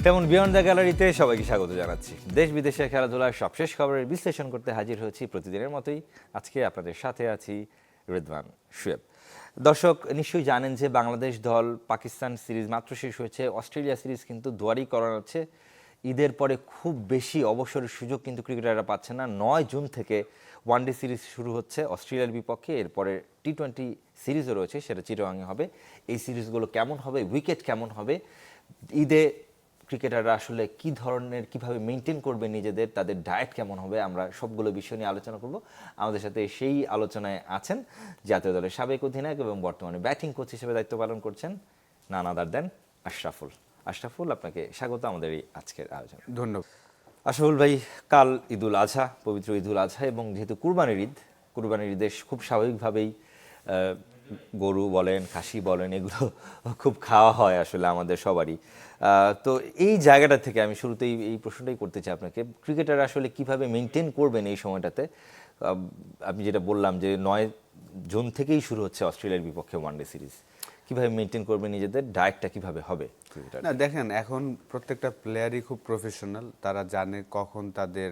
তেমন beyond the গ্যালারিতে সবাইকে স্বাগত জানাচ্ছি। দেশ বিদেশের খেলাধুলার সবশেষ খবরের বিশ্লেষণ করতে হাজির হয়েছি প্রতিদিনের মতোই। আজকে আপনাদের সাথে আছি রিদওয়ান শুয়েব। দর্শক নিশ্চয়ই জানেন যে বাংলাদেশ দল পাকিস্তান সিরিজ মাত্র শেষ হয়েছে, অস্ট্রেলিয়া সিরিজ কিন্তু দুয়ারই করাচ্ছে। ঈদের পরে খুব বেশি অবসরের সুযোগ কিন্তু ক্রিকেটাররা পাচ্ছে না। 9 জুন থেকে ওয়ানডে সিরিজ শুরু হচ্ছে অস্ট্রেলিয়ার বিপক্ষে, এরপরে টি-20 সিরিজও রয়েছে, সেটা চিটাগাংয়ে হবে। এই সিরিজগুলো কেমন হবে, উইকেট কেমন হবে, ঈদে ক্রিকেটাররা আসলে কী ধরনের কীভাবে মেনটেন করবে নিজেদের, তাদের ডায়েট কেমন হবে, আমরা সবগুলো বিষয় নিয়ে আলোচনা করব। আমাদের সাথে সেই আলোচনায় আছেন জাতীয় দলের সাবেক অধিনায়ক এবং বর্তমানে ব্যাটিং কোচ হিসেবে দায়িত্ব পালন করছেন নান আদার দেন আশরাফুল। আশরাফুল, আপনাকে স্বাগত আমাদের এই আজকের আলোচনা। ধন্যবাদ। আশরাফুল ভাই, কাল ঈদুল আজহা, পবিত্র ঈদুল আজহা, এবং যেহেতু কুরবানির ঈদে খুব স্বাভাবিকভাবেই গরু বলেন, খাসি বলেন, এগুলো খুব খাওয়া হয় আসলে আমাদের সবারই। তো এই জায়গাটা থেকে আমি শুরুতেই এই প্রশ্নটাই করতে চাই আপনাকে, ক্রিকেটার আসলে কিভাবে মেনটেন করবেন এই সময়টাতে? আমি যেটা বললাম যে 9 জুন থেকেই শুরু হচ্ছে অস্ট্রেলিয়ার বিপক্ষে ওয়ানডে সিরিজ, কিভাবে মেনটেন করবে নিজেদের, ডায়েটটা কিভাবে হবে ক্রিকেটার? না দেখেন, এখন প্রত্যেকটা প্লেয়ারই খুব প্রফেশনাল, তারা জানে কখন তাদের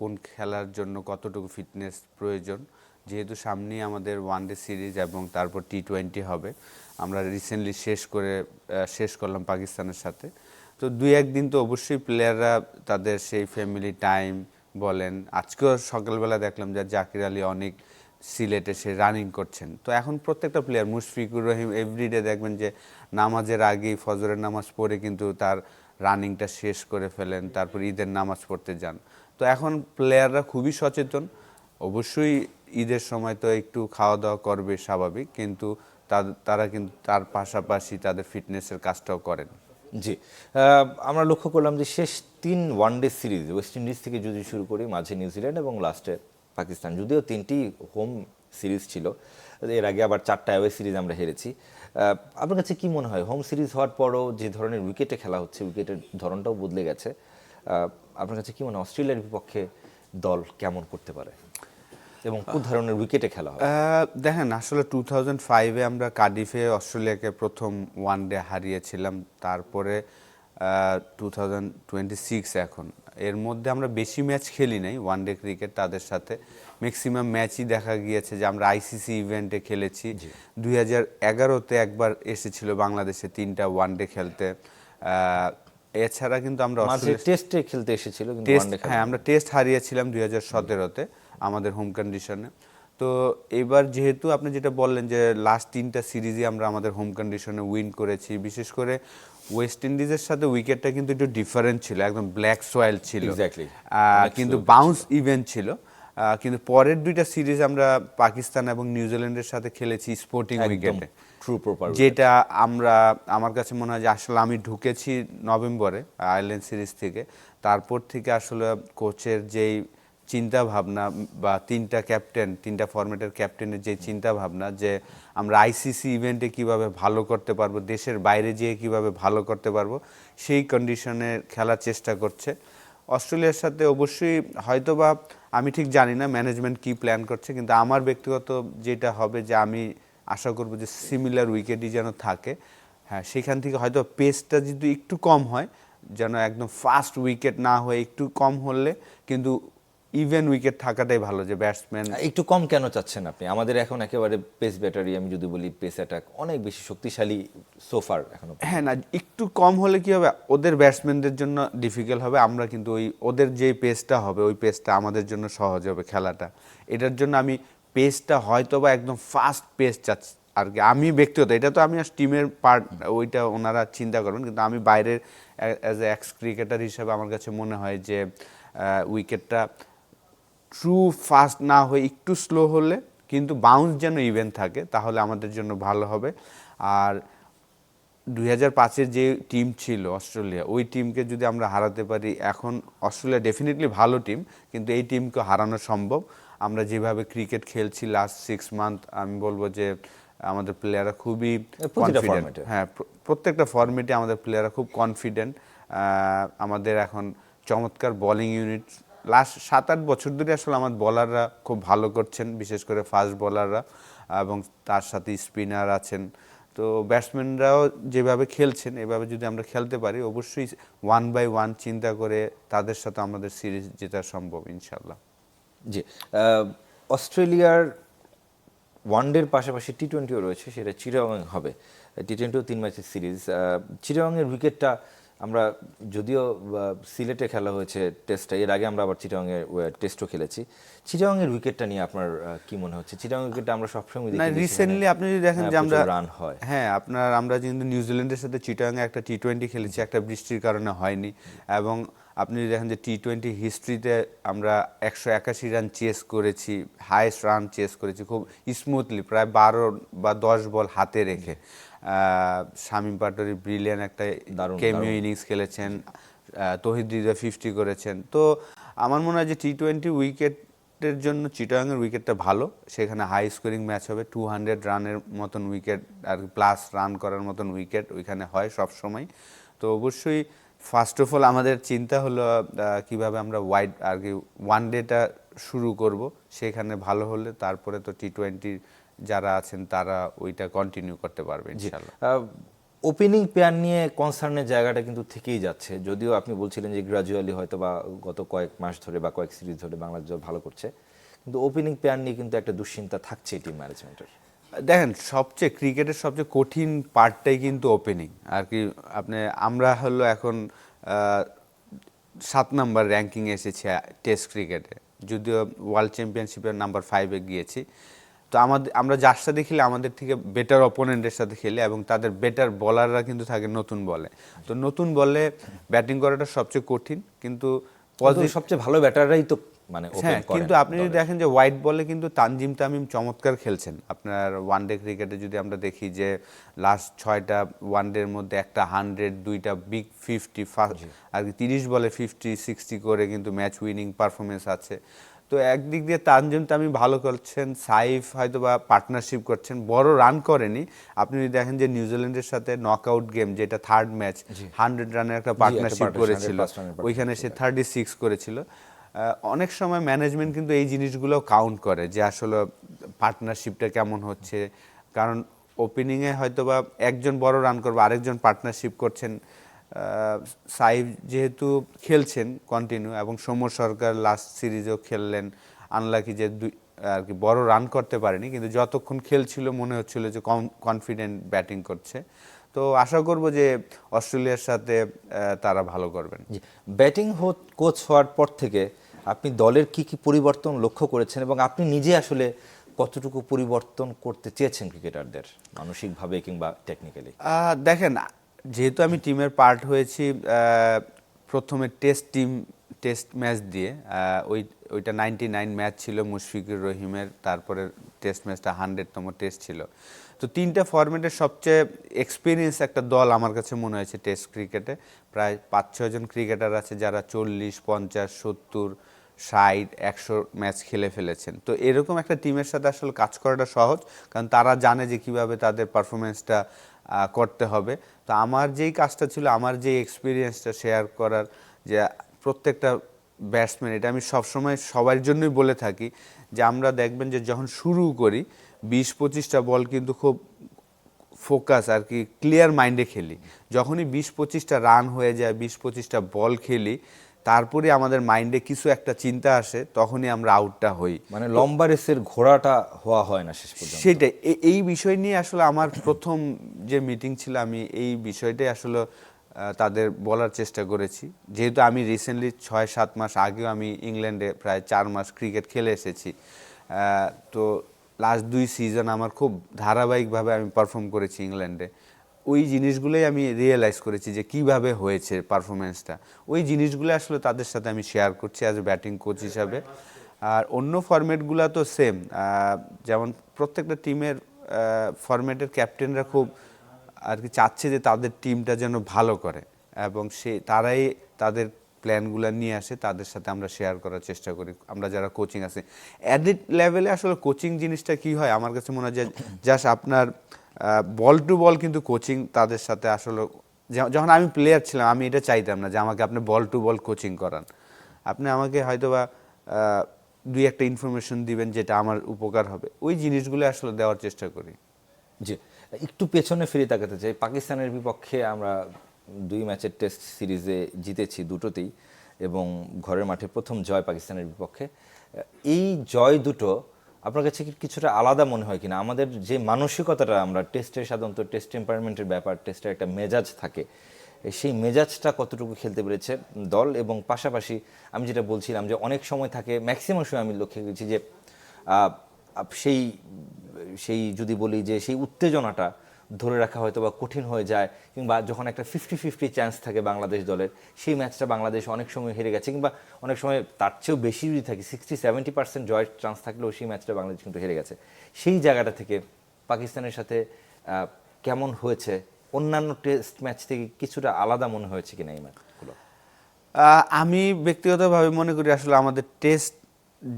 কোন খেলার জন্য কতটুকু ফিটনেস প্রয়োজন। যেহেতু সামনেই আমাদের ওয়ানডে সিরিজ এবং তারপর টি-20 হবে, আমরা রিসেন্টলি শেষ করলাম পাকিস্তানের সাথে। তো 2-1 দিন তো অবশ্যই প্লেয়াররা তাদের সেই ফ্যামিলি টাইম বলেন। আজকেও সকালবেলা দেখলাম যে জাকির আলী অনেক সিলেটে সে রানিং করছেন। তো এখন প্রত্যেকটা প্লেয়ার, মুশফিকুর রহিম এভরিডে দেখবেন যে নামাজের আগেই, ফজরের নামাজ পড়ে কিন্তু তার রানিংটা শেষ করে ফেলেন, তারপর ঈদের নামাজ পড়তে যান। তো এখন প্লেয়াররা খুবই সচেতন। অবশ্যই ঈদের সময় তো একটু খাওয়া দাওয়া করবে, স্বাভাবিক, কিন্তু তারা কিন্তু তার পাশাপাশি তাদের ফিটনেসের কাজটাও করেন। জি, আমরা লক্ষ্য করলাম যে শেষ 3 ওয়ানডে সিরিজ ওয়েস্ট ইন্ডিজ থেকে যদি শুরু করি, মাঝে নিউজিল্যান্ড এবং লাস্টে পাকিস্তান, যদিও 3টি হোম সিরিজ ছিল, এর আগে আবার 4টা অ্যাওয়ে সিরিজ আমরা হেরেছি। আপনার কাছে কি মনে হয়, হোম সিরিজ হওয়ার পরও যে ধরনের উইকেটে খেলা হচ্ছে, উইকেটের ধরনটাও বদলে গেছে, আপনার কাছে কি মনে হয় অস্ট্রেলিয়ার বিপক্ষে দল কেমন করতে পারে এবং কোন ধরনের উইকেটে খেলা হবে? দেখেন, আসলে 2005-এ আমরা কার্ডিফে অস্ট্রেলিয়াকে প্রথম ওয়ানডে হারিয়েছিলাম, তারপরে 2026 এখন, এর মধ্যে আমরা বেশি ম্যাচ খেলি নাই ওয়ানডে ক্রিকেট তাদের সাথে। ম্যাক্সিমাম ম্যাচই দেখা গিয়েছে যে আমরা আইসিসি ইভেন্টে খেলেছি। 2011-তে একবার এসেছিল বাংলাদেশে 3টা ওয়ানডে খেলতে। এছাড়া কিন্তু আমরা টেস্টে খেলতে এসেছিল, কিন্তু হ্যাঁ, আমরা টেস্ট হারিয়েছিলাম 2017-তে আমাদের হোম কন্ডিশনে। তো এবার যেহেতু আপনি যেটা বললেন যে লাস্ট 3টা সিরিজই আমরা আমাদের হোম কন্ডিশনে উইন করেছি, বিশেষ করে ওয়েস্ট ইন্ডিজের সাথে উইকেটটা কিন্তু একটু ডিফারেন্ট ছিল, একদম ব্ল্যাক সয়েল ছিল, কিন্তু বাউন্স ইভেন্ট ছিল। কিন্তু পরের 2টা সিরিজ আমরা পাকিস্তান এবং নিউজিল্যান্ডের সাথে খেলেছি স্পোর্টিং উইকেটে, যেটা আমার কাছে মনে হয় যে আসলে আমি ঢুকেছি নভেম্বরে আয়ারল্যান্ড সিরিজ থেকে, তারপর থেকে আসলে কোচের যেই চিন্তা ভাবনা বা 3টা ফরম্যাটের ক্যাপ্টেনের যে চিন্তা ভাবনা যে আমরা আইসিসি ইভেন্টে কিভাবে ভালো করতে পারবো, দেশের বাইরে যেয়ে কিভাবে ভালো করতে পারবো, সেই কন্ডিশনে খেলার চেষ্টা করছে। অস্ট্রেলিয়ার সাথে অবশ্যই হয়তোবা আমি ঠিক জানি না ম্যানেজমেন্ট কি প্ল্যান করছে, কিন্তু আমার ব্যক্তিগত যেটা হবে যে আমি আশা করব যে সিমিলার উইকেটই যেন থাকে। হ্যাঁ, সেখান থেকে হয়তো পেসটা যদি একটু কম হয়, যেন একদম ফাস্ট উইকেট না হয়ে একটু কম হলে, কিন্তু ইভেন উইকেট থাকাটাই ভালো, যে ব্যাটসম্যান একটু কম কেন চাচ্ছেন আপনি? আমাদের এখন একেবারে পেস ব্যাটারি, আমি যদি বলি পেস অ্যাটাক অনেক বেশি শক্তিশালী সোফার এখনো। হ্যাঁ, না, একটু কম হলে কি হবে, ওদের ব্যাটসম্যানদের জন্য ডিফিকাল্ট হবে। আমরা কিন্তু ওদের যে পেসটা হবে, ওই পেসটা আমাদের জন্য সহজ হবে খেলাটা। এটার জন্য আমি পেসটা হয়তো বা একদম ফাস্ট পেস চাচ্ছি আর কি। আমি ব্যক্তিগত, এটা তো আমি টিমের পার্ট, ওইটা ওনারা চিন্তা করবেন, কিন্তু আমি বাইরের অ্যাজ এ এক্স ক্রিকেটার হিসাবে আমার কাছে মনে হয় যে উইকেটটা ট্রু ফাস্ট না হয়ে একটু স্লো হলে, কিন্তু বাউন্স যেন ইভেন থাকে, তাহলে আমাদের জন্য ভালো হবে। আর 2005-এর যে টিম ছিল অস্ট্রেলিয়া, ওই টিমকে যদি আমরা হারাতে পারি, এখন অস্ট্রেলিয়া ডেফিনেটলি ভালো টিম, কিন্তু এই টিমকে হারানো সম্ভব। আমরা যেভাবে ক্রিকেট খেলছি লাস্ট 6 মান্থ, আমি বলবো যে আমাদের প্লেয়াররা খুবই কনফিডেন্ট। হ্যাঁ, প্রত্যেকটা ফরম্যাটে আমাদের প্লেয়াররা খুব কনফিডেন্ট। আমাদের এখন চমৎকার বোলিং ইউনিট, লাস্ট 7-8 বছর ধরে আসলে আমার বোলাররা খুব ভালো করছেন, বিশেষ করে ফাস্ট বোলাররা, এবং তার সাথে স্পিনার আছেন। তো তো ব্যাটসম্যানরাও যেভাবে খেলছেন এভাবে যদি আমরা খেলতে পারি অবশ্যই 1/1 চিন্তা করে তাদের সাথে আমাদের সিরিজ জেতা সম্ভব ইনশাল্লাহ। জি, অস্ট্রেলিয়ার ওয়ানডের পাশাপাশি টি-20ও রয়েছে, সেটা চিটাগং হবে। টি-20ও 3 ম্যাচের সিরিজ। চিটাগংয়ের উইকেটটা আমরা যদিও সিলেটে খেলা হয়েছে টেস্টটা, এর আগে আমরা আবার চিটাগংয়ের টেস্টও খেলেছি। চিটাগংয়ের উইকেটটা নিয়ে আপনার কি মনে হচ্ছে? চিটাগং উইকেটটা আমরা সবসময় না, দেখি রিসেন্টলি আপনি যদি দেখেন যে আমরা রান হয়। হ্যাঁ আমরা কিন্তু নিউজিল্যান্ডের সাথে চিটাগাংয়ে একটা টি-20 খেলেছি, একটা বৃষ্টির কারণে হয়নি। এবং আপনি যদি দেখেন যে টি-20 হিস্ট্রিতে আমরা 181 রান চেস করেছি, হাইয়েস্ট রান চেস করেছি খুব স্মুথলি, প্রায় 12 বা 10 বল হাতে রেখে। শামীম পাটোয়ারি ব্রিলিয়ান্ট একটা কেমিও ইনিংস খেলেছেন, তৌহিদ হৃদয় 50 করেছেন। তো আমার মনে হয় যে টি-20 উইকেটের জন্য চিটাগাংয়ের উইকেটটা ভালো, সেখানে হাই স্কোরিং ম্যাচ হবে, 200 রানের মতন উইকেট আর প্লাস রান করার মতন উইকেট ওইখানে হয় সব সময়। তো অবশ্যই ফার্স্ট অফ অল আমাদের চিন্তা হলো কিভাবে আমরা আর কি ওয়ান ডেটা শুরু করব, সেখানে ভালো হলে তারপরে তো টি-20 যারা আছেন তারা ওইটা কন্টিনিউ করতে পারবে ইনশাআল্লাহ। ওপেনিং পেয়ার নিয়ে কনসার্নের জায়গাটা কিন্তু থেকেই যাচ্ছে, যদিও আপনি বলছিলেন যে গ্রাজুয়ালি হয়তো বা গত কয়েক মাস ধরে বা কয়েক সিরিজ ধরে বাংলাদেশ দল ভালো করছে, কিন্তু ওপেনিং পেয়ার নিয়ে কিন্তু একটা দুশ্চিন্তা থাকছে টিম ম্যানেজমেন্টের। দেখেন ক্রিকেটের সবচেয়ে কঠিন পার্টটাই কিন্তু ওপেনিং আর কি। আমরা হলো এখন 7 নাম্বার র্যাঙ্কিং এসেছে টেস্ট ক্রিকেটে, যদিও ওয়ার্ল্ড চ্যাম্পিয়নশিপের নাম্বার 5-এ গিয়েছি। তো আমরা যার সাথে খেলি আমাদের থেকে বেটার অপোনেন্টের সাথে খেলি, এবং তাদের বেটার বলাররা কিন্তু থাকে নতুন বলে। তো নতুন বলে ব্যাটিং করাটা সবচেয়ে কঠিন, কিন্তু সবচেয়ে ভালো ব্যাটাররাই তো মানে হ্যাঁ, কিন্তু আপনি যদি দেখেন যে হোয়াইট বলে কিন্তু তানজিম তামিম চমৎকার খেলছেন। আপনার ওয়ানডে ক্রিকেটে যদি আমরা দেখি যে লাস্ট 6টা ওয়ানডের মধ্যে একটা 100, 2টা বিগ 50 আর কি 30 বলে 50-60 করে কিন্তু ম্যাচ উইনিং পারফরমেন্স আছে। তো একদিক দিয়ে তানজিম তামিম ভালো করছেন, সাইফ হয়তো বা পার্টনারশিপ করছেন, বড় রান করেনি। আপনি যদি দেখেন যে নিউজিল্যান্ডের সাথে নকআউট গেম, যেটা থার্ড ম্যাচ, 100 রানের একটা পার্টনারশিপ করেছিল, ওইখানে সে 36 করেছিল। অনেক সময় ম্যানেজমেন্ট কিন্তু এই জিনিসগুলো কাউন্ট করে যে আসলে পার্টনারশিপটা কেমন হচ্ছে, কারণ ওপেনিংয়ে হয়তো বা একজন বড় রান করবে, আরেকজন পার্টনারশিপ করছেন। সাইফ যেহেতু খেলছেন কন্টিনিউ, এবং সৌম্য সরকার লাস্ট সিরিজেও খেললেন, আনলাকি যে আর কি বড় রান করতে পারেনি, কিন্তু যতক্ষণ খেলছিল মনে হচ্ছিল যে কনফিডেন্ট ব্যাটিং করছে। তো আশা করব যে অস্ট্রেলিয়ার সাথে তারা ভালো করবেন। ব্যাটিং কোচ হওয়ার পর থেকে আপনি দলের কি কি পরিবর্তন লক্ষ্য করেছেন, এবং আপনি নিজে আসলে কতটুকু পরিবর্তন করতে চেয়েছেন ক্রিকেটারদের মানসিকভাবে কিংবা টেকনিক্যালি? দেখেন, যেহেতু আমি টিমের পার্ট হয়েছি প্রথমে টেস্ট ম্যাচ দিয়ে, ওইটা 99 ম্যাচ ছিল মুশফিকুর রহিমের, তারপরে টেস্ট ম্যাচটা 100তম টেস্ট ছিল। তো 3টা ফরম্যাটের সবচেয়ে এক্সপিরিয়েন্স একটা দল আমার কাছে মনে হয়েছে টেস্ট ক্রিকেটে। প্রায় 5-6 জন ক্রিকেটার আছে যারা 40, 50, 70, 60, 100 ম্যাচ খেলে ফেলেছেন। তো এরকম একটা টিমের সাথে আসলে কাজ করাটা সহজ, কারণ তারা জানে যে কিভাবে তাদের পারফরমেন্সটা করতে হবে। তো আমার যেই কাজটা ছিল, আমার যেই এক্সপিরিয়েন্সটা শেয়ার করার, যে প্রত্যেকটা ব্যাটসম্যান, এটা আমি সবসময় সবার জন্যই বলে থাকি, যে আমরা দেখবেন যে যখন শুরু করি 20-25টা বল কিন্তু খুব ফোকাস আর কি ক্লিয়ার মাইন্ডে খেলি। যখনই 20-25টা রান হয়ে যায়, 20-25টা বল খেলি, তারপরে আমাদের মাইন্ডে কিছু একটা চিন্তা আসে, তখনই আমরা আউটটা হই। মানে লম্বা রেসের ঘোড়াটা হওয়া হয় না শেষ পর্যন্ত। সেটাই, এই বিষয় নিয়ে আসলে আমার প্রথম যে মিটিং ছিল, আমি এই বিষয়টাই আসলে তাদের বলার চেষ্টা করেছি। যেহেতু আমি রিসেন্টলি 6-7 মাস আগেও আমি ইংল্যান্ডে প্রায় 4 মাস ক্রিকেট খেলে এসেছি, তো লাস্ট 2 সিজন আমার খুব ধারাবাহিকভাবে আমি পারফর্ম করেছি ইংল্যান্ডে। ওই জিনিসগুলোই আমি রিয়েলাইজ করেছি যে কিভাবে হয়েছে পারফরমেন্সটা। ওই জিনিসগুলো আসলে তাদের সাথে আমি শেয়ার করছি অ্যাজ এ ব্যাটিং কোচ হিসাবে। আর অন্য ফরম্যাটগুলো তো সেম, যেমন প্রত্যেকটা টিমের ফরম্যাটের ক্যাপ্টেনরা খুব আর কি চাচ্ছে যে তাদের টিমটা যেন ভালো করে, এবং তারাই তাদের প্ল্যানগুলো নিয়ে আসে, তাদের সাথে আমরা শেয়ার করার চেষ্টা করি, আমরা যারা কোচিং আছে। অ্যাডিট লেভেলে আসলে কোচিং জিনিসটা কি হয় আমার কাছে মনে হয় যে জাস্ট আপনার বল টু বল কিন্তু কোচিং তাদের সাথে আসলে, যখন আমি প্লেয়ার ছিলাম আমি এটা চাইতাম না যে আমাকে আপনি বল টু বল কোচিং করান। আপনি আমাকে হয়তোবা 2-একটা ইনফরমেশন দিবেন যেটা আমার উপকার হবে, ওই জিনিসগুলো আসলে দেওয়ার চেষ্টা করি। জি, একটু পেছনে ফিরে তাকাতে চাই, পাকিস্তানের বিপক্ষে আমরা 2 ম্যাচের টেস্ট সিরিজে জিতেছি দুটোতেই, এবং ঘরের মাঠে প্রথম জয় পাকিস্তানের বিপক্ষে। এই জয় দুটো আপনার কাছে কি কিছুটা আলাদা মনে হয় কিনা? আমাদের যে মানসিকতাটা, আমরা টেস্টের সাধারণত টেস্ট টেম্পারমেন্টের ব্যাপার, টেস্টের একটা মেজাজ থাকে, সেই মেজাজটা কতটুকু খেলতে পেরেছে দল? এবং পাশাপাশি আমি যেটা বলছিলাম যে অনেক সময় থাকে, ম্যাক্সিমাম সময় আমি লক্ষ্য করেছি যে সেই সেই যদি বলি যে সেই উত্তেজনাটা ধরে রাখা হয়তো বা কঠিন হয়ে যায়, কিংবা যখন একটা 50-50 চান্স থাকে বাংলাদেশ দলের, সেই ম্যাচটা বাংলাদেশ অনেক সময় হেরে গেছে, কিংবা অনেক সময় তার চেয়েও বেশি যদি থাকে, 60-70% জয়ের চান্স থাকলেও সেই ম্যাচটা বাংলাদেশ কিন্তু হেরে গেছে। সেই জায়গাটা থেকে পাকিস্তানের সাথে কেমন হয়েছে, অন্যান্য টেস্ট ম্যাচ থেকে কিছুটা আলাদা মনে হয়েছে কিনা এই ম্যাচগুলো? আমি ব্যক্তিগতভাবে মনে করি আসলে আমাদের টেস্ট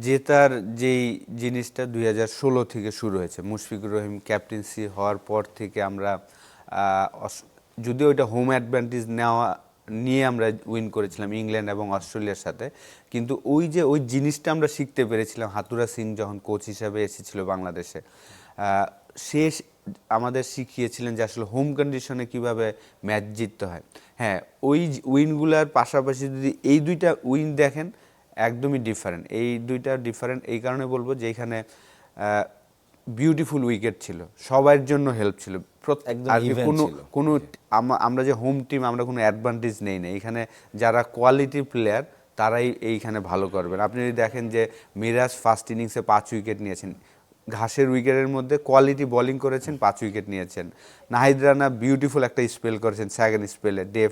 জেতার যেই জিনিসটা 2016 থেকে শুরু হয়েছে, মুশফিকুর রহিম ক্যাপ্টেন্সি হওয়ার পর থেকে আমরা যদিও ওইটা হোম অ্যাডভান্টেজ নিয়ে আমরা উইন করেছিলাম ইংল্যান্ড এবং অস্ট্রেলিয়ার সাথে, কিন্তু ওই জিনিসটা আমরা শিখতে পেরেছিলাম হাতুরা সিং যখন কোচ হিসাবে এসেছিল বাংলাদেশে। সে আমাদের শিখিয়েছিলেন যে আসলে হোম কন্ডিশনে কিভাবে ম্যাচ জিততে হয়। হ্যাঁ, ওই উইনগুলার পাশাপাশি যদি এই দুইটা উইন দেখেন, একদমই ডিফারেন্ট। এই দুইটা ডিফারেন্ট এই কারণে বলবো যে এখানে বিউটিফুল উইকেট ছিল, সবার জন্য হেল্প ছিল। আর কোনো আমরা যে হোম টিম, আমরা কোনো অ্যাডভান্টেজ নেই না এখানে। যারা কোয়ালিটি প্লেয়ার তারাই এইখানে ভালো করবেন। আপনি যদি দেখেন যে মিরাজ ফার্স্ট ইনিংসে 5 উইকেট নিয়েছেন, ঘাসের উইকেটের মধ্যে কোয়ালিটি বোলিং করেছেন, 5 উইকেট নিয়েছেন। নাহিদ রানা বিউটিফুল একটা স্পেল করেছেন, সেকেন্ড স্পেলে ডে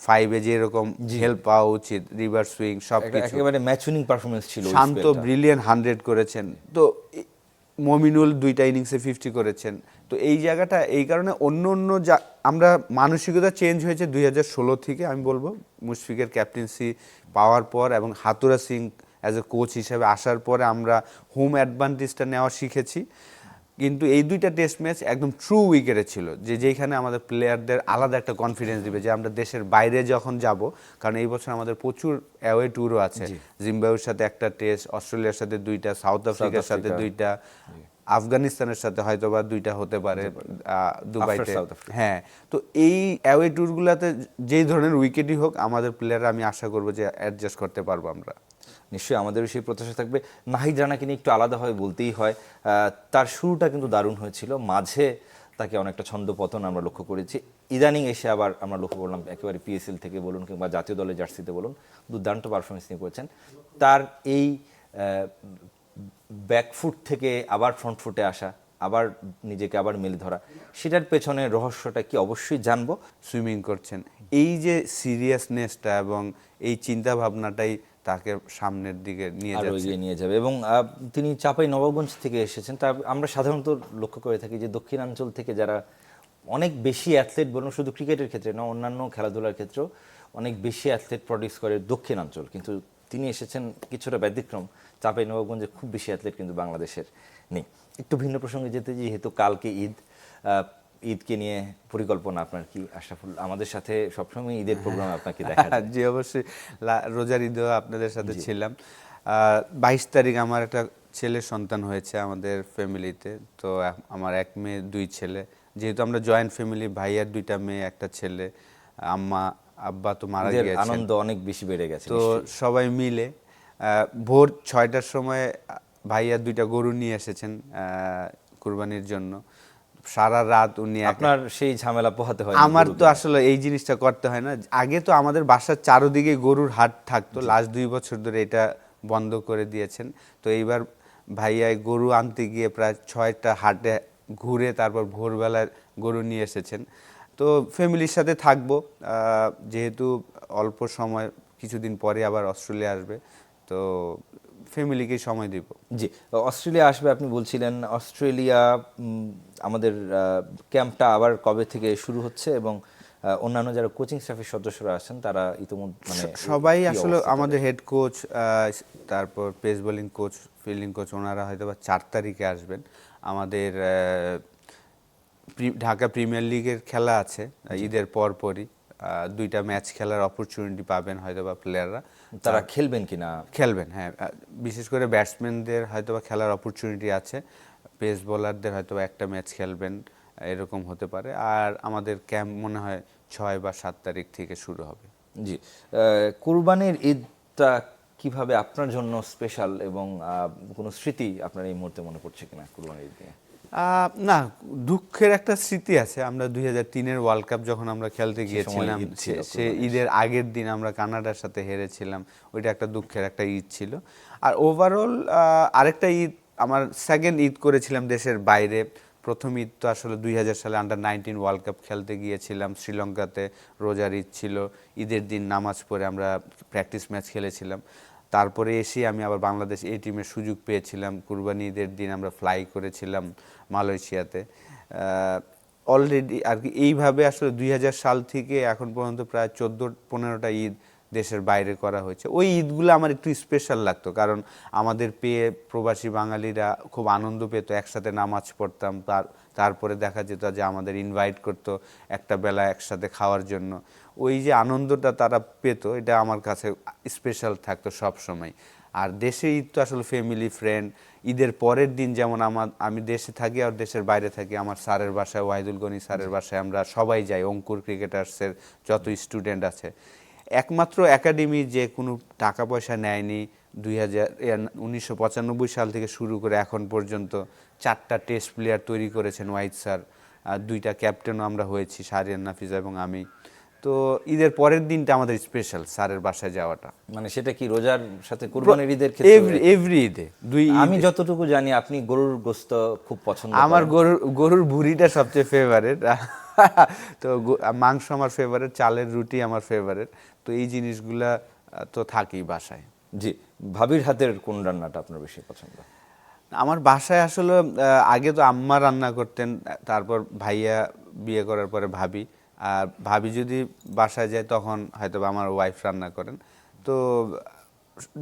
5-এ যেরকম হেল্প পাওয়া উচিত, রিভার সুইং সবকিছু, একেবারে ম্যাচ উইনিং পারফরম্যান্স ছিল। শান্ত ব্রিলিয়ান্ট 100 করেছেন। তো মমিনুল 2টা ইনিংসে 50 করেছেন। তো এই জায়গাটা এই কারণে অন্য আমরা মানসিকতা চেঞ্জ হয়েছে 2016 থেকে আমি বলবো, মুশফিকের ক্যাপ্টেন্সি পাওয়ার পর এবং হাতুরা সিং অ্যাজ এ কোচ হিসেবে আসার পরে আমরা হোম অ্যাডভান্টেজটা নেওয়া শিখেছি। কিন্তু এই দুইটা টেস্ট ম্যাচ একদম ট্রু উইকেটে ছিল, যেখানে আমাদের প্লেয়ারদের আলাদা একটা কনফিডেন্স দিবে যে আমরা দেশের বাইরে যখন যাব, কারণ এই বছর আমাদের প্রচুর অ্যাওয়ে ট্যুরও আছে। জিম্বাবুয়ের সাথে একটা টেস্ট, অস্ট্রেলিয়ার সাথে 2টা, সাউথ আফ্রিকার সাথে 2টা, আফগানিস্তানের সাথে হয়তোবা 2টা হতে পারে দুবাইতে। হ্যাঁ, তো এই অ্যাওয়ে ট্যুরগুলোতে যেই ধরনের উইকেটই হোক, আমাদের প্লেয়াররা আমি আশা করবো যে অ্যাডজাস্ট করতে পারবো আমরা। নিশ্চয়ই আমাদেরও সেই প্রত্যাশা থাকবে। নাহিদ রানাকে নিয়ে একটু আলাদাভাবে বলতেই হয়, তার শুরুটা কিন্তু দারুণ হয়েছিল, মাঝে তাকে অনেকটা ছন্দ পতন আমরা লক্ষ্য করেছি। ইদানিং এসে আবার আমরা লক্ষ্য করলাম একেবারে পিএসএল থেকে বলুন কিংবা জাতীয় দলের জার্সিতে বলুন, দুর্দান্ত পারফরমেন্স নিয়ে করেছেন। তার এই ব্যাকফুট থেকে আবার ফ্রন্ট ফুটে আসা, আবার নিজেকে আবার মেলে ধরা, সেটার পেছনে রহস্যটা কি অবশ্যই জানবো। সুইমিং করছেন, এই যে সিরিয়াসনেসটা এবং এই চিন্তা ভাবনাটাই তাকে সামনের দিকে নিয়ে যাবে। এবং তিনি চাঁপাইনবাবগঞ্জ থেকে এসেছেন। তা আমরা সাধারণত লক্ষ্য করে থাকি যে দক্ষিণাঞ্চল থেকে যারা অনেক বেশি অ্যাথলেট, বলুন শুধু ক্রিকেটের ক্ষেত্রে না, অন্যান্য খেলাধুলার ক্ষেত্রেও অনেক বেশি অ্যাথলেট প্রডিউস করে দক্ষিণাঞ্চল, কিন্তু তিনি এসেছেন কিছুটা ব্যতিক্রম। চাঁপাইনবাবগঞ্জে খুব বেশি অ্যাথলেট কিন্তু বাংলাদেশের নেই। একটু ভিন্ন প্রসঙ্গে যেতে, যেহেতু কালকে ঈদ, ঈদকে নিয়ে পরিকল্পনা আপনার কি আশরাফুল? আমাদের সাথে সবসময় ঈদের প্রোগ্রামে আপনাকে দেখা যায়। জি অবশ্যই, রোজার ঈদেও আপনাদের সাথে ছিলাম। 22 তারিখ আমার একটা ছেলের সন্তান হয়েছে আমাদের ফ্যামিলিতে। তো আমার 1 মেয়ে 2 ছেলে, যেহেতু আমরা জয়েন্ট ফ্যামিলি, ভাইয়ার 2টা মেয়ে 1টা ছেলে, আম্মা আব্বা তো মারা গিয়েছেন, আনন্দ অনেক বেশি বেড়ে গেছে। তো সবাই মিলে ভোর 6টার সময় ভাইয়া 2টা গরু নিয়ে এসেছেন কুরবানির জন্য। সারা রাত উনি, আপনার সেই ঝামেলা পোহাতে হয়? আমার তো আসলে এই জিনিসটা করতে হয় না। আগে তো আমাদের বাসার চারদিকে গরুর হাট থাকতো, লাস্ট 2 বছর ধরে এটা বন্ধ করে দিয়েছেন। তো এইবার ভাইয়া গরু আনতে গিয়ে প্রায় 6টা হাটে ঘুরে তারপর ভোরবেলায় গরু নিয়ে এসেছেন। তো ফ্যামিলির সাথে থাকবো, যেহেতু অল্প সময়, কিছুদিন পরে আবার অস্ট্রেলিয়া আসবে, তো ফ্যামিলিকে সময় দিব। জি, অস্ট্রেলিয়া আসবে আপনি বলছিলেন। অস্ট্রেলিয়া আমাদের ক্যাম্পটা আবার কবে থেকে শুরু হচ্ছে, এবং অন্যান্য যারা কোচিং স্টাফের সদস্যরা আছেন তারা ইতিমধ্যে মানে সবাই আসলে আমাদের হেড কোচ, তারপর pace bowling coach, fielding coach, ওনারা হয়তো বা 4 তারিখে আসবেন। আমাদের ঢাকা প্রিমিয়ার লিগের খেলা আছে ঈদের পরপরই, 2টা ম্যাচ খেলার অপরচুনিটি পাবেন হয়তো বা প্লেয়াররা। তারা খেলবেন কিনা? খেলবেন, হ্যাঁ। বিশেষ করে ব্যাটসম্যানদের হয়তো বা খেলার অপরচুনিটি আছে, পেস বোলারদের হয়তো বা একটা ম্যাচ খেলবেন, এরকম হতে পারে। আর আমাদের ক্যাম্প মনে হয় 6 বা 7 তারিখ থেকে শুরু হবে। জি, কুরবানির ঈদটা কিভাবে আপনার জন্য স্পেশাল, এবং কোনো স্মৃতি আপনার এই মুহূর্তে মনে পড়ছে কিনা কুরবানির ঈদ নিয়ে? না, দুঃখের একটা স্মৃতি আছে। আমরা 2003-এর ওয়ার্ল্ড কাপ যখন আমরা খেলতে গিয়েছিলাম, ঈদ ছিল, সে ঈদের আগের দিন আমরা কানাডার সাথে হেরেছিলাম। ওইটা একটা দুঃখের একটা ঈদ ছিল। আর ওভারঅল আরেকটা ঈদ, আমার সেকেন্ড ঈদ করেছিলাম দেশের বাইরে। প্রথম ঈদ তো আসলে 2000 সালে আন্ডার-19 ওয়ার্ল্ড কাপ খেলতে গিয়েছিলাম শ্রীলঙ্কাতে। রোজার ঈদ ছিল, ঈদের দিন নামাজ পড়ে আমরা প্র্যাকটিস ম্যাচ খেলেছিলাম। তারপরে এসে আমি আবার বাংলাদেশ এই টিমের সুযোগ পেয়েছিলাম। কুরবানি ঈদের দিন আমরা ফ্লাই করেছিলাম মালয়েশিয়াতে। অলরেডি আর কি এইভাবে আসলে 2000 সাল থেকে এখন পর্যন্ত প্রায় 14-15টা ঈদ দেশের বাইরে করা হয়েছে। ওই ঈদগুলো আমার একটু স্পেশাল লাগতো, কারণ আমাদের পেয়ে প্রবাসী বাঙালিরা খুব আনন্দ পেত, একসাথে নামাজ পড়তাম। তারপরে দেখা যেত যে আমাদের ইনভাইট করতো একটা বেলা একসাথে খাওয়ার জন্য। ওই যে আনন্দটা তারা পেত, এটা আমার কাছে স্পেশাল থাকতো সব সময়। আর দেশে ঈদ তো আসলে ফ্যামিলি ফ্রেন্ড। ঈদের পরের দিন যেমন আমি দেশে থাকি আর দেশের বাইরে থাকি, আমার স্যারের বাসায়, ওয়াহিদুল গনি স্যারের বাসায় আমরা সবাই যাই। অঙ্কুর ক্রিকেটার্সের যত স্টুডেন্ট আছে, একমাত্র একাডেমি যে কোনো টাকা পয়সা নেয়নি, 1995 সাল থেকে শুরু করে এখন পর্যন্ত 4টা টেস্ট প্লেয়ার তৈরি করেছেন ওয়াহিদ স্যার। 2টা ক্যাপ্টেনও আমরা হয়েছি, শাহরিয়ার নাফিজা এবং আমি। তো ঈদের পরের দিনটা আমাদের স্পেশাল, স্যারের বাসায় যাওয়াটা। মানে সেটা কি রোজার সাথে কুরবানির ঈদের ক্ষেত্রে? এভরি ঈদে, আমি যতটুকু জানি আপনি গরুর গোশত খুব পছন্দ করেন। আমার গরুর ভুঁড়িটা সবচেয়ে ফেভারিট। তো মাংস আমার ফেভারিট, চালের রুটি আমার ফেভারিট। তো এই জিনিসগুলা তো থাকেই বাসায়। জি, ভাবির হাতের কোন রান্নাটা আপনার বেশি পছন্দ? আমার বাসায় আসলে আগে তো আম্মা রান্না করতেন, তারপর ভাইয়া, বিয়ে করার পরে ভাবি। আর ভাবি যদি বাসায় যায় তখন হয়তো আমার ওয়াইফ রান্না করেন। তো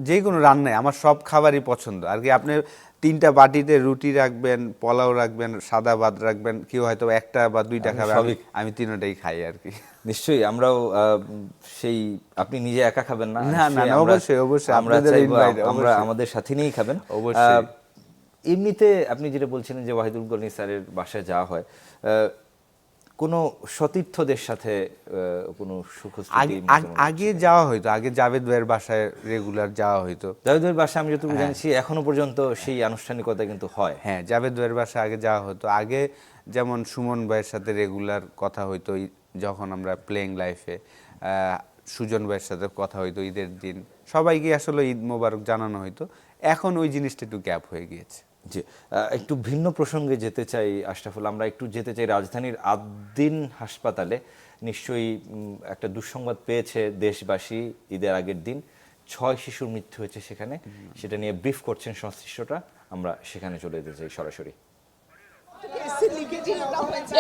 যে কোনো রান্নায় আমার সব খাবারই পছন্দ আর কি। আপনি 3টা বাটিতে রুটি রাখবেন, পোলাও রাখবেন, সাদা ভাত রাখবেন, কেউ হয়তো 1টা বা 2টা খাবে, আমি 3টাই খাই আর কি। নিশ্চয়ই আমরাও সেই, আপনি নিজে একা খাবেন না? না না, অবশ্যই অবশ্যই আমরা আমাদের সাথে নিয়েই খাবেন অবশ্যই। এমনিতে আপনি যেটা বলছিলেন যে ওয়াহিদুল গনি স্যারের বাসায় যাওয়া হয়, কোনো সতীর্থদের সাথে কোনো আগে যাওয়া হইতো, আগে জাভেদ ভাইয়ের বাসায় রেগুলার যাওয়া হইতো। জাভেদ ভাইয়ের বাসায় আমি যতটুকু জানছি এখনো পর্যন্ত সেই আনুষ্ঠানিকতা কিন্তু হয়। হ্যাঁ, জাভেদ ভাইয়ের বাসায় আগে যাওয়া হতো। আগে যেমন সুমন ভাইয়ের সাথে রেগুলার কথা হইতো যখন আমরা প্লেইং লাইফে, সুজন ভাইয়ের সাথে কথা হইতো ঈদের দিন, সবাইকে আসলে ঈদ মোবারক জানানো হইতো। এখন ওই জিনিসটা একটু গ্যাপ হয়ে গিয়েছে। জি, একটু ভিন্ন প্রসঙ্গে যেতে চাই আশরাফুল, আমরা একটু যেতে চাই রাজধানীর আদ্দিন হাসপাতালে। নিশ্চয়ই একটা দুঃসংবাদ পেয়েছে দেশবাসী ঈদের আগের দিন, 6 শিশুর মৃত্যু হয়েছে সেখানে। সেটা নিয়ে ব্রিফ করছেন সংশ্লিষ্টরা, আমরা সেখানে চলে যেতে চাই সরাসরি।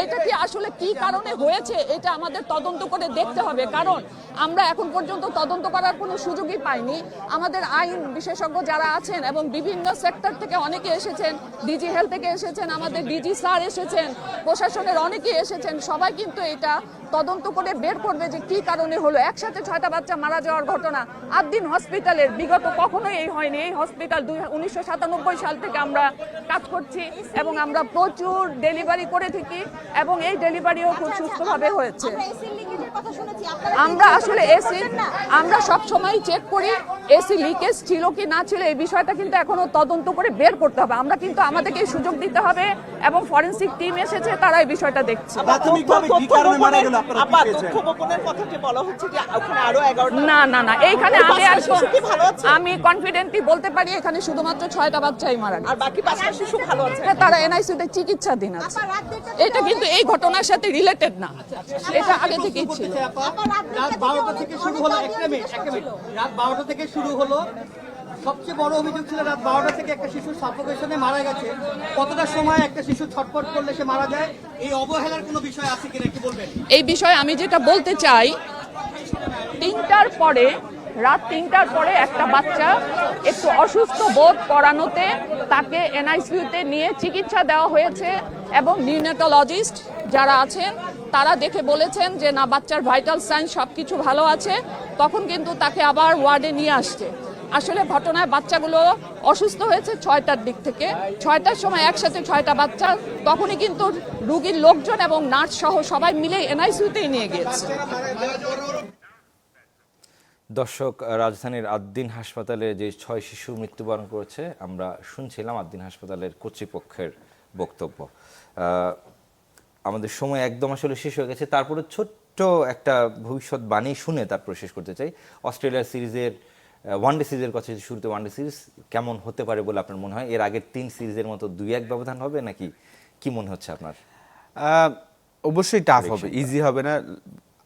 এটা কি আসলে কি কারণে হয়েছে এটা আমাদের তদন্ত করে দেখতে হবে, কারণ আমরা এখন পর্যন্ত তদন্ত করার কোনো সুযোগই পাইনি। আমাদের আইন বিশেষজ্ঞ যারা আছেন এবং বিভিন্ন সেক্টর থেকে অনেকে এসেছেন, ডিজি হেলথ থেকে এসেছেন, আমাদের ডিজি স্যার এসেছেন, প্রশাসনের অনেকে এসেছেন, সবাই কিন্তু এটা তদন্ত করে বের করবে যে কি কারণে হলো। একসাথে 6টা বাচ্চা মারা যাওয়ার ঘটনা আদ্দিন হসপিটালের বিগত কখনোই এই হয়নি। এই হসপিটাল 1997 সাল থেকে আমরা কাজ করছি এবং আমরা প্রচুর ডেলিভারি করে থাকি এবং এই ডেলিভারিও খুব সুস্থভাবে হয়েছে। আমরা আসলে আমরা সব সময় চেক করি এসি লিকেজ ছিল কি না ছিল, এই বিষয়টা কিন্তু এখনো তদন্ত করে বের করতে হবে। আমরা কিন্তু আমাদেরকে সুযোগ দিতে হবে এবং ফরেনসিক টিম এসেছে, তারা এই বিষয়টা দেখছে। না না না, এইখানে আমি কনফিডেন্টলি বলতে পারি এখানে শুধুমাত্র 6টা বাচ্চাই মারা গেছে, আর বাকি 5টা শিশু ভালো আছে, তারা এনআইসিইউতে চিকিৎসাধীন আছে। এটা কিন্তু এই ঘটনার সাথে রিলেটেড না, এটা আগে থেকেই ছিল। রাত 12টা থেকে শুরু হলো, রাত 12টা থেকে শুরু হলো। সবচেয়ে বড় অভিযোগ ছিল রাত 12টা থেকে একটা শিশু সাফোকেশনে মারা গেছে। কতটা সময় একটা শিশু ছটফট করলে সে মারা যায়? এই অবহেলার কোনো বিষয় আছে কিনা একটু বলবেন? এই বিষয়ে আমি যেটা বলতে চাই, 3টার পরে, রাত 3টার পরে একটা বাচ্চা একটু অসুস্থ বোধ করানোতে তাকে এনআইসিইউতে নিয়ে চিকিৎসা দেওয়া হয়েছে এবং নিউনেটোলজিস্ট যারা আছেন তারা দেখে বলেছেন যে না, বাচ্চার ভাইটাল সাইন সব কিছু ভালো আছে। তখন কিন্তু তাকে আবার ওয়ার্ডে নিয়ে আসছে। আসলে ঘটনায় বাচ্চাগুলো অসুস্থ হয়েছে 6টার দিক থেকে। 6টার সময় একসাথে 6টা বাচ্চা, তখনই কিন্তু রুগীর লোকজন এবং নার্স সহ সবাই মিলে এনআইসিইউতেই নিয়ে গিয়েছে। দর্শক, রাজধানীর আদ্দিন হাসপাতালে যে 6 শিশু মৃত্যুবরণ করেছে, আমরা শুনছিলাম আদ্দিন হাসপাতালের কর্তৃপক্ষের বক্তব্য। আমাদের সময় একদম আসলে শেষ হয়ে গেছে, তারপরে ছোট্ট একটা ভবিষ্যৎবাণী শুনে তারপরে শেষ করতে চাই। অস্ট্রেলিয়ার সিরিজের ওয়ানডে সিরিজের কথা শুরুতে, ওয়ানডে সিরিজ কেমন হতে পারে বলে আপনার মনে হয়? এর আগের 3 সিরিজের মতো 2-1 ব্যবধান হবে নাকি কি মনে হচ্ছে আপনার? অবশ্যই টাফ হবে, ইজি হবে না।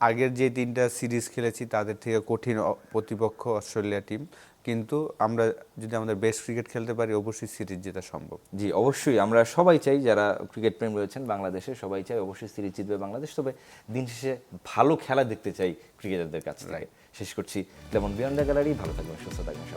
আগের যে 3টা সিরিজ খেলেছি তাদের থেকে কঠিন প্রতিপক্ষ অস্ট্রেলিয়া টিম, কিন্তু আমরা যদি আমাদের বেস্ট ক্রিকেট খেলতে পারি অবশ্যই সিরিজ জেতা সম্ভব। জি অবশ্যই, আমরা সবাই চাই, যারা ক্রিকেট প্রেম রয়েছেন বাংলাদেশে সবাই চাই অবশ্যই সিরিজ জিতবে বাংলাদেশ। তবে দিন শেষে ভালো খেলা দেখতে চাই ক্রিকেটারদের কাছ থেকে। শেষ করছি লেমন বিয়ন্ড দ্য গ্যালারি। ভালো থাকবেন, সুস্থ থাকবেন।